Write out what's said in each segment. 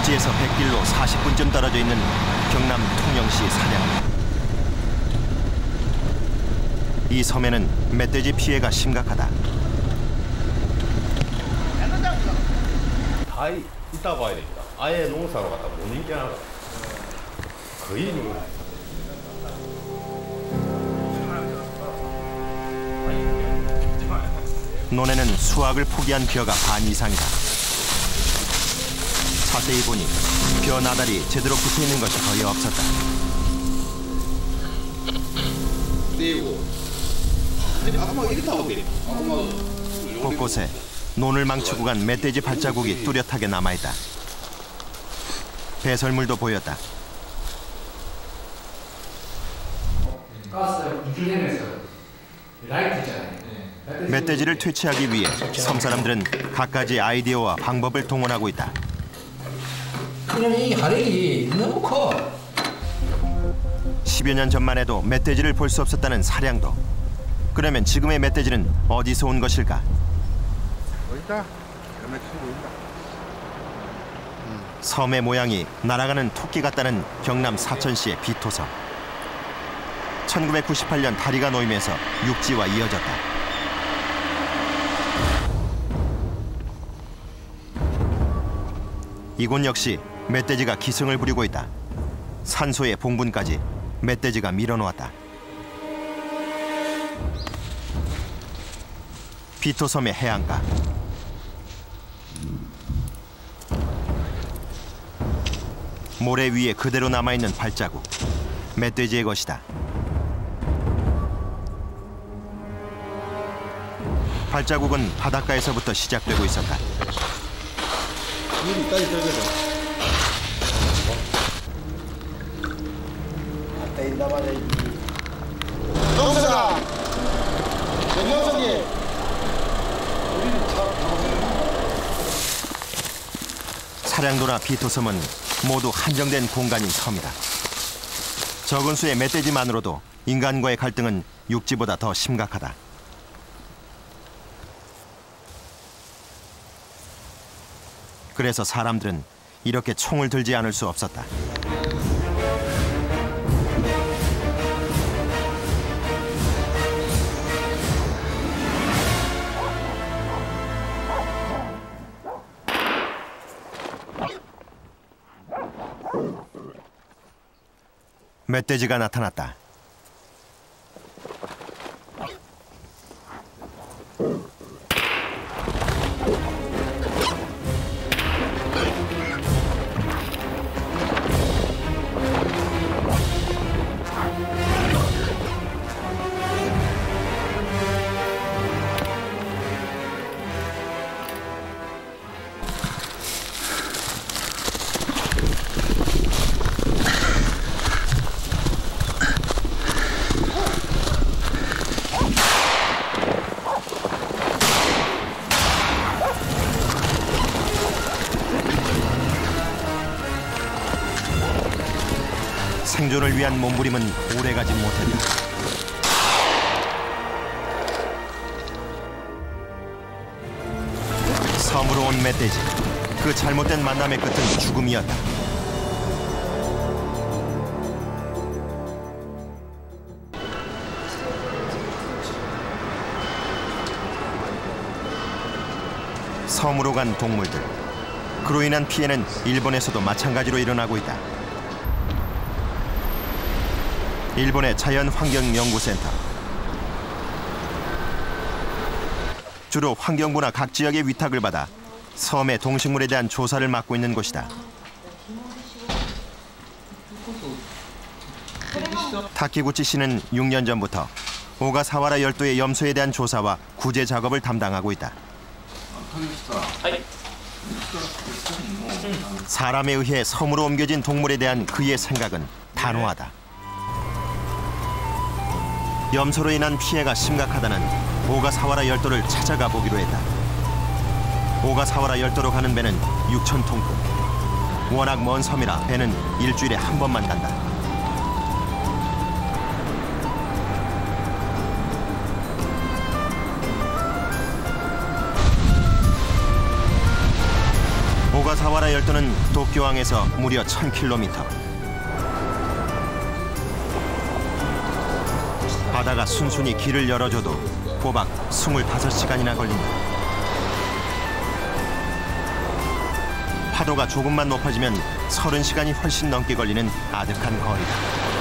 육지에서 백길로 40분쯤 떨어져 있는 경남 통영시 사량. 이 섬에는 멧돼지 피해가 심각하다. 다 이따 봐야 됩니다. 아예 농사로 갖다 못 인기하나. 거의 논에는 수확을 포기한 벼가 반 이상이다. 자세히 보니 벼 나달이 제대로 붙어 있는 것이 거의 없었다. 곳곳에 논을 망치고 간 멧돼지 발자국이 뚜렷하게 남아있다. 배설물도 보였다. 가스 이틀내면서 라이트 있잖아요. 멧돼지를 퇴치하기 위해 섬 사람들은 갖가지 아이디어와 방법을 동원하고 있다. 그냥 이 하력이 너무 커. 10여 년 전만 해도 멧돼지를 볼 수 없었다는 사량도. 그러면 지금의 멧돼지는 어디서 온 것일까? 보인다. 섬의 모양이 날아가는 토끼 같다는 경남 사천시의 비토섬. 1998년 다리가 놓이면서 육지와 이어졌다. 이곳 역시 멧돼지가 기승을 부리고 있다. 산소의 봉분까지 멧돼지가 밀어놓았다. 비토섬의 해안가. 모래 위에 그대로 남아있는 발자국. 멧돼지의 것이다. 발자국은 바닷가에서부터 시작되고 있었다. 물이까지 들어가죠. 때린다 말이야. 정서가! 정영석이! 사량도나 비토섬은 모두 한정된 공간인 섬이다. 적은 수의 멧돼지만으로도 인간과의 갈등은 육지보다 더 심각하다. 그래서 사람들은 이렇게 총을 들지 않을 수 없었다. 멧돼지가 나타났다. 생존을 위한 몸부림은 오래가지 못했다. 섬으로 온 멧돼지. 그 잘못된 만남의 끝은 죽음이었다. 섬으로 간 동물들. 그로 인한 피해는 일본에서도 마찬가지로 일어나고 있다. 일본의 자연환경연구센터. 주로 환경부나 각 지역의 위탁을 받아 섬의 동식물에 대한 조사를 맡고 있는 곳이다. 타키구치 씨는 6년 전부터 오가사와라 열도의 염소에 대한 조사와 구제 작업을 담당하고 있다. 사람에 의해 섬으로 옮겨진 동물에 대한 그의 생각은 단호하다. 염소로 인한 피해가 심각하다는 오가사와라 열도를 찾아가 보기로 했다. 오가사와라 열도로 가는 배는 6,000톤급. 워낙 먼 섬이라 배는 일주일에 한 번만 간다. 오가사와라 열도는 도쿄항에서 무려 1000km. 바다가 순순히 길을 열어줘도 꼬박 25시간이나 걸린다. 파도가 조금만 높아지면 30시간이 훨씬 넘게 걸리는 아득한 거리다.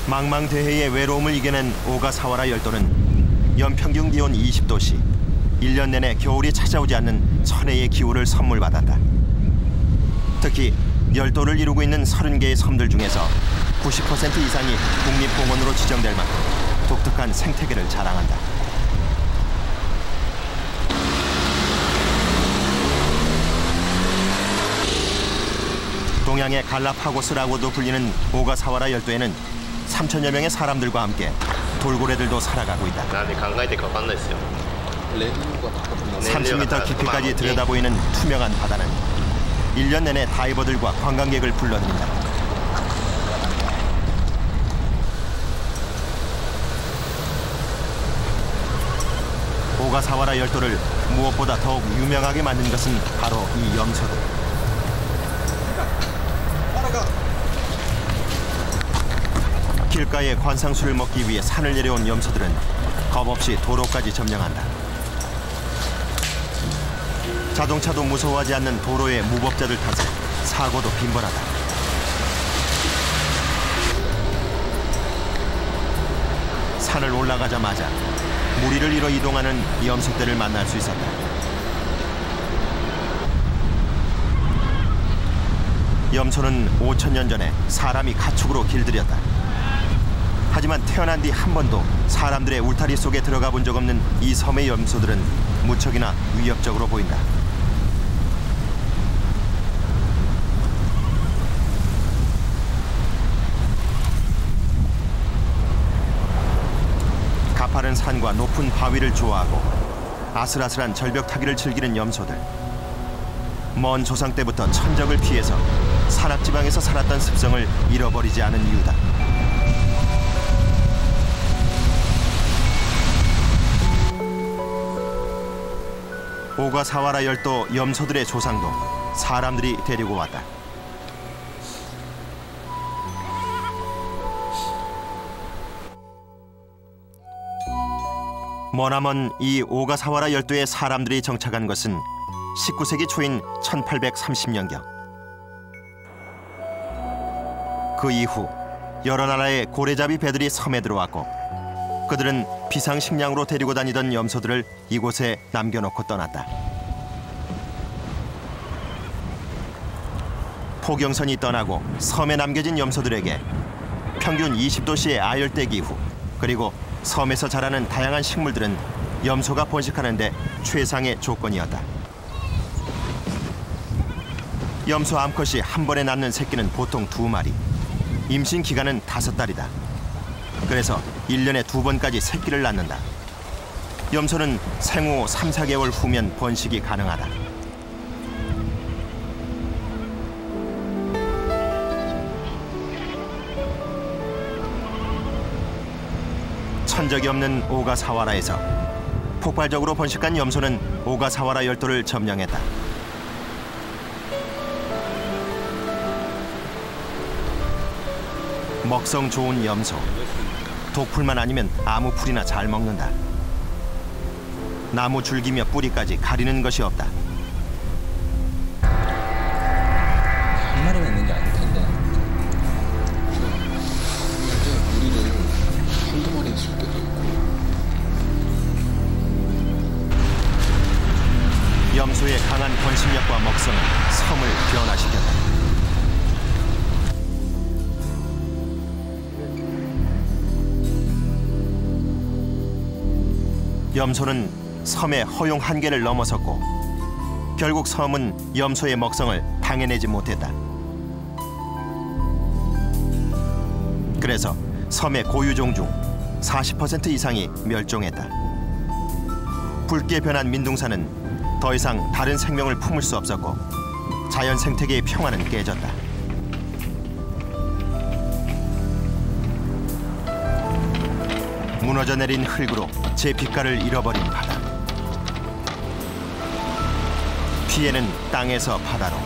망망대해의 외로움을 이겨낸 오가사와라 열도는 연평균 기온 20도씨, 1년 내내 겨울이 찾아오지 않는 천혜의 기후를 선물받았다. 특히 열도를 이루고 있는 30개의 섬들 중에서 90% 이상이 국립공원으로 지정될 만큼 독특한 생태계를 자랑한다. 동양의 갈라파고스라고도 불리는 오가사와라 열도에는 3천여 명의 사람들과 함께 돌고래들도 살아가고 있다. 30m 깊이까지 들여다보이는 투명한 바다는 1년 내내 다이버들과 관광객을 불러들인다. 오가사와라 열도를 무엇보다 더욱 유명하게 만든 것은 바로 이 염소들. 길가에 관상수를 먹기 위해 산을 내려온 염소들은 겁없이 도로까지 점령한다. 자동차도 무서워하지 않는 도로의 무법자들 탓에 사고도 빈번하다. 산을 올라가자마자 무리를 이뤄 이동하는 염소떼를 만날 수 있었다. 염소는 5000년 전에 사람이 가축으로 길들였다. 하지만 태어난 뒤 한 번도 사람들의 울타리 속에 들어가 본 적 없는 이 섬의 염소들은 무척이나 위협적으로 보인다. 가파른 산과 높은 바위를 좋아하고 아슬아슬한 절벽 타기를 즐기는 염소들. 먼 조상 때부터 천적을 피해서 산악지방에서 살았던 습성을 잃어버리지 않은 이유다. 오가사와라 열도 염소들의 조상도 사람들이 데리고 왔다. 머나먼 이 오가사와라 열도에 사람들이 정착한 것은 19세기 초인 1830년경. 그 이후 여러 나라의 고래잡이 배들이 섬에 들어왔고 그들은 비상식량으로 데리고 다니던 염소들을 이곳에 남겨놓고 떠났다. 포경선이 떠나고 섬에 남겨진 염소들에게 평균 20도씨의 아열대 기후 그리고 섬에서 자라는 다양한 식물들은 염소가 번식하는 데 최상의 조건이었다. 염소 암컷이 한 번에 낳는 새끼는 보통 2마리, 임신 기간은 5달이다. 그래서 1년에 2번까지 새끼를 낳는다. 염소는 생후 3-4개월 후면 번식이 가능하다. 천적이 없는 오가사와라에서 폭발적으로 번식한 염소는 오가사와라 열도를 점령했다. 먹성 좋은 염소. 독풀만 아니면 아무 풀이나 잘 먹는다. 나무 줄기며 뿌리까지 가리는 것이 없다. 한 마리만 있는 게 아닐 텐데. 우리는 한두 마리 있을 때도 있고. 염소의 강한 번식력과 먹성은 섬을 변화시켰다. 염소는 섬의 허용 한계를 넘어섰고 결국 섬은 염소의 먹성을 당해내지 못했다. 그래서 섬의 고유종 중 40% 이상이 멸종했다. 붉게 변한 민둥산은 더 이상 다른 생명을 품을 수 없었고 자연 생태계의 평화는 깨졌다. 무너져 내린 흙으로 제 빛깔을 잃어버린 바다. 피해는 땅에서 바다로,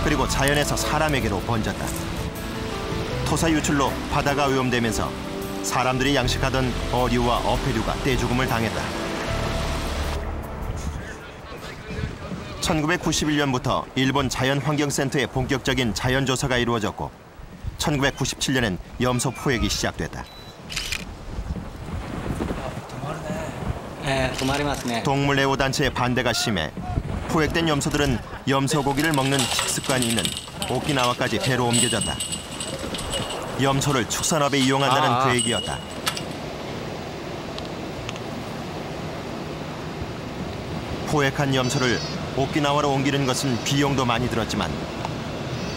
그리고 자연에서 사람에게로 번졌다. 토사 유출로 바다가 오염되면서 사람들이 양식하던 어류와 어패류가 떼죽음을 당했다. 1991년부터 일본 자연환경센터의 본격적인 자연조사가 이루어졌고 1997년엔 염소 포획이 시작됐다. 동물애호단체의 반대가 심해 포획된 염소들은 염소 고기를 먹는 식습관이 있는 오키나와까지 배로 옮겨졌다. 염소를 축산업에 이용한다는 계획이었다. 포획한 염소를 오키나와로 옮기는 것은 비용도 많이 들었지만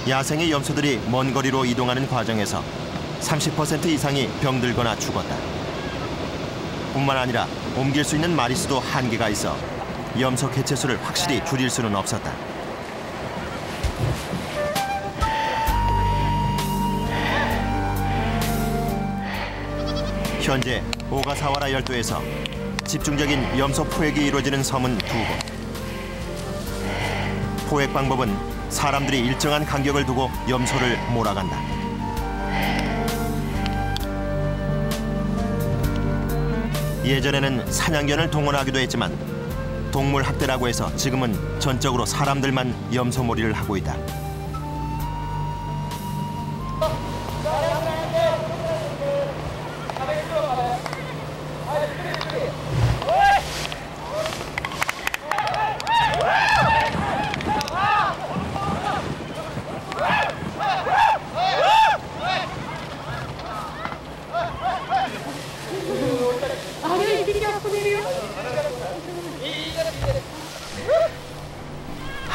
야생의 염소들이 먼 거리로 이동하는 과정에서 30% 이상이 병들거나 죽었다. 뿐만 아니라 옮길 수 있는 마리수도 한계가 있어 염소 개체수를 확실히 줄일 수는 없었다. 현재 오가사와라 열도에서 집중적인 염소 포획이 이루어지는 섬은 2곳. 포획 방법은 사람들이 일정한 간격을 두고 염소를 몰아간다. 예전에는 사냥견을 동원하기도 했지만 동물학대라고 해서 지금은 전적으로 사람들만 염소몰이를 하고 있다.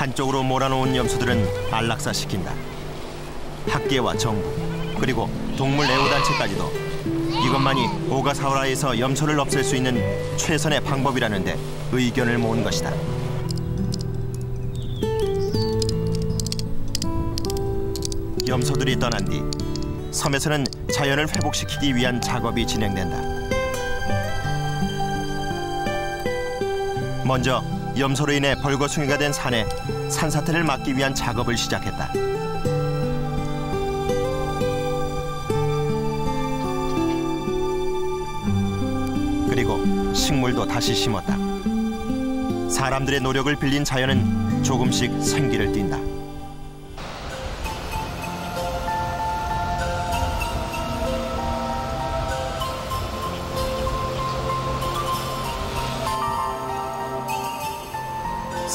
한쪽으로 몰아놓은 염소들은 안락사시킨다. 학계와 정부, 그리고 동물애호단체까지도 이것만이 오가사와라에서 염소를 없앨 수 있는 최선의 방법이라는데 의견을 모은 것이다. 염소들이 떠난 뒤 섬에서는 자연을 회복시키기 위한 작업이 진행된다. 먼저 염소로 인해 벌거숭이가 된 산에 산사태를 막기 위한 작업을 시작했다. 그리고 식물도 다시 심었다. 사람들의 노력을 빌린 자연은 조금씩 생기를 띈다.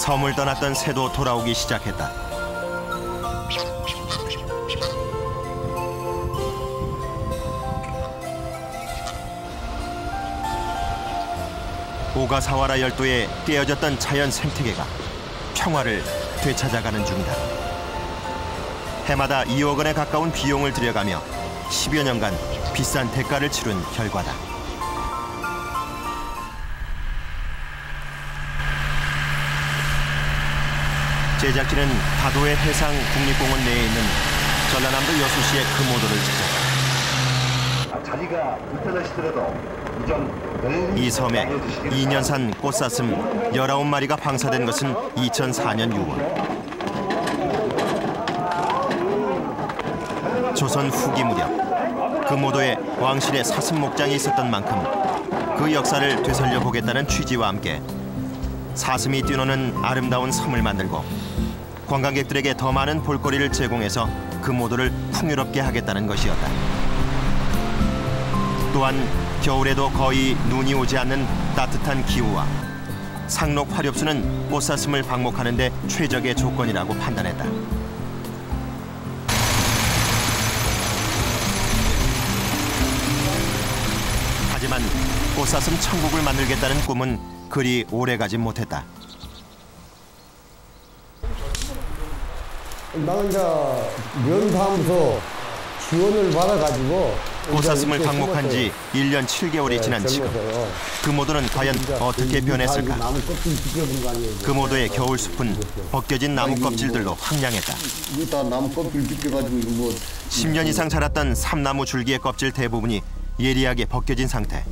섬을 떠났던 새도 돌아오기 시작했다. 오가사와라 열도에 깨어졌던 자연 생태계가 평화를 되찾아가는 중이다. 해마다 2억 원에 가까운 비용을 들여가며 10여 년간 비싼 대가를 치른 결과다. 제작진은 다도해 해상 국립공원 내에 있는 전라남도 여수시의 금오도를 찾았다. 자리가 불편하시더라도 이 섬에 2년산 꽃사슴 19마리가 방사된 것은 2004년 6월. 조선 후기 무렵 금오도에 왕실의 사슴 목장이 있었던 만큼 그 역사를 되살려 보겠다는 취지와 함께 사슴이 뛰노는 아름다운 섬을 만들고 관광객들에게 더 많은 볼거리를 제공해서 금오도를 풍요롭게 하겠다는 것이었다. 또한 겨울에도 거의 눈이 오지 않는 따뜻한 기후와 상록 화렵수는 꽃사슴을 방목하는 데 최적의 조건이라고 판단했다. 하지만 꽃사슴 천국을 만들겠다는 꿈은 그리 오래가지 못했다. 나는 이제 면담부터 지원을 받아가지고 꽃사슴을 방목한 지 1년 7개월이 지난 지금 금오도는 과연 어떻게 변했을까? 금오도의 겨울숲은 벗겨진 나무 껍질들로 황량했다. 이거 다 나무 껍질 벗겨가지고 이거 뭐 10년 이상 자랐던 삼나무 줄기의 껍질 대부분이 예리하게 벗겨진 상태.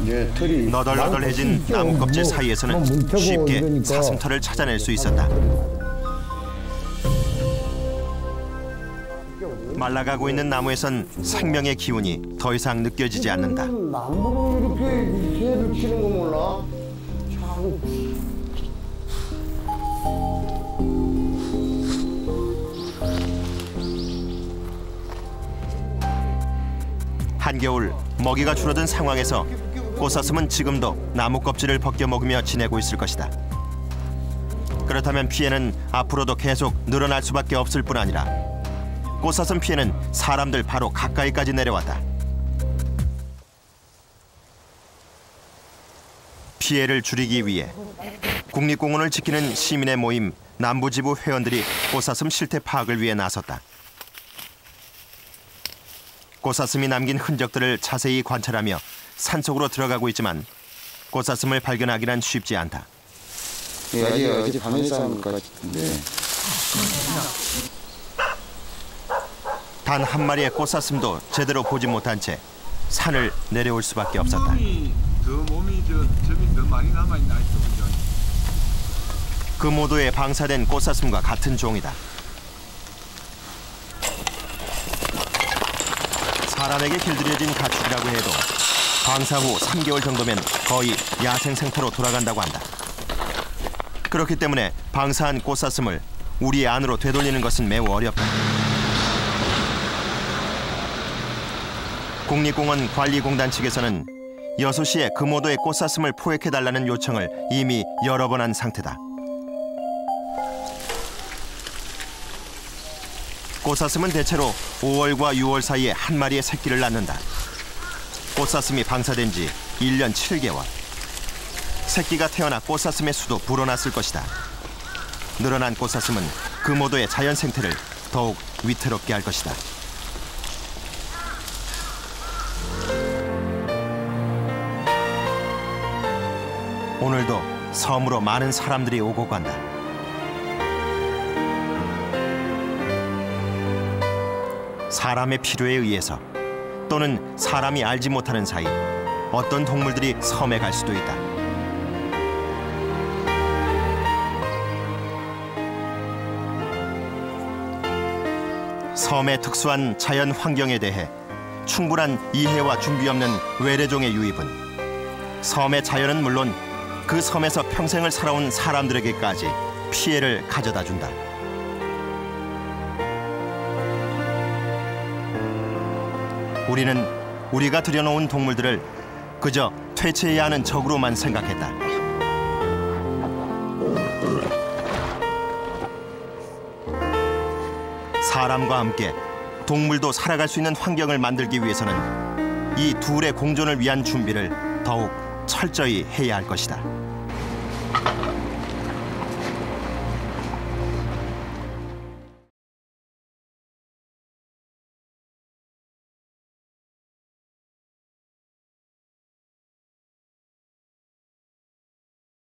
이제 털이 너덜너덜해진 나무 껍질 사이에서는 쉽게 사슴털을 찾아낼 수 있었다. 말라가고 있는 나무에선 생명의 기운이 더 이상 느껴지지 않는다. 나무로 이렇게 새를 치는 거 몰라? 참. 한겨울 먹이가 줄어든 상황에서 꽃사슴은 지금도 나무 껍질을 벗겨 먹으며 지내고 있을 것이다. 그렇다면 피해는 앞으로도 계속 늘어날 수밖에 없을 뿐 아니라 꽃사슴 피해는 사람들 바로 가까이까지 내려왔다. 피해를 줄이기 위해 국립공원을 지키는 시민의 모임 남부지부 회원들이 꽃사슴 실태 파악을 위해 나섰다. 꽃사슴이 남긴 흔적들을 자세히 관찰하며 산속으로 들어가고 있지만 꽃사슴을 발견하기란 쉽지 않다. 예, 어제 밤에 싸운 것 같은데. 단 한 마리의 꽃사슴도 제대로 보지 못한 채 산을 내려올 수밖에 없었다. 몸이 점이 더 많이 남아있나 있어, 그죠? 그 모두에 방사된 꽃사슴과 같은 종이다. 사람에게 길들여진 가축이라고 해도 방사 후 3개월 정도면 거의 야생 생태로 돌아간다고 한다. 그렇기 때문에 방사한 꽃사슴을 우리 안으로 되돌리는 것은 매우 어렵다. 국립공원 관리공단 측에서는 여수시에 금오도의 꽃사슴을 포획해달라는 요청을 이미 여러 번 한 상태다. 꽃사슴은 대체로 5월과 6월 사이에 한 마리의 새끼를 낳는다. 꽃사슴이 방사된 지 1년 7개월. 새끼가 태어나 꽃사슴의 수도 불어났을 것이다. 늘어난 꽃사슴은 금오도의 자연 생태를 더욱 위태롭게 할 것이다. 오늘도 섬으로 많은 사람들이 오고 간다. 사람의 필요에 의해서 또는 사람이 알지 못하는 사이 어떤 동물들이 섬에 갈 수도 있다. 섬의 특수한 자연 환경에 대해 충분한 이해와 준비 없는 외래종의 유입은 섬의 자연은 물론 그 섬에서 평생을 살아온 사람들에게까지 피해를 가져다 준다. 우리는 우리가 들여놓은 동물들을 그저 퇴치해야 하는 적으로만 생각했다. 사람과 함께 동물도 살아갈 수 있는 환경을 만들기 위해서는 이 둘의 공존을 위한 준비를 더욱 철저히 해야 할 것이다.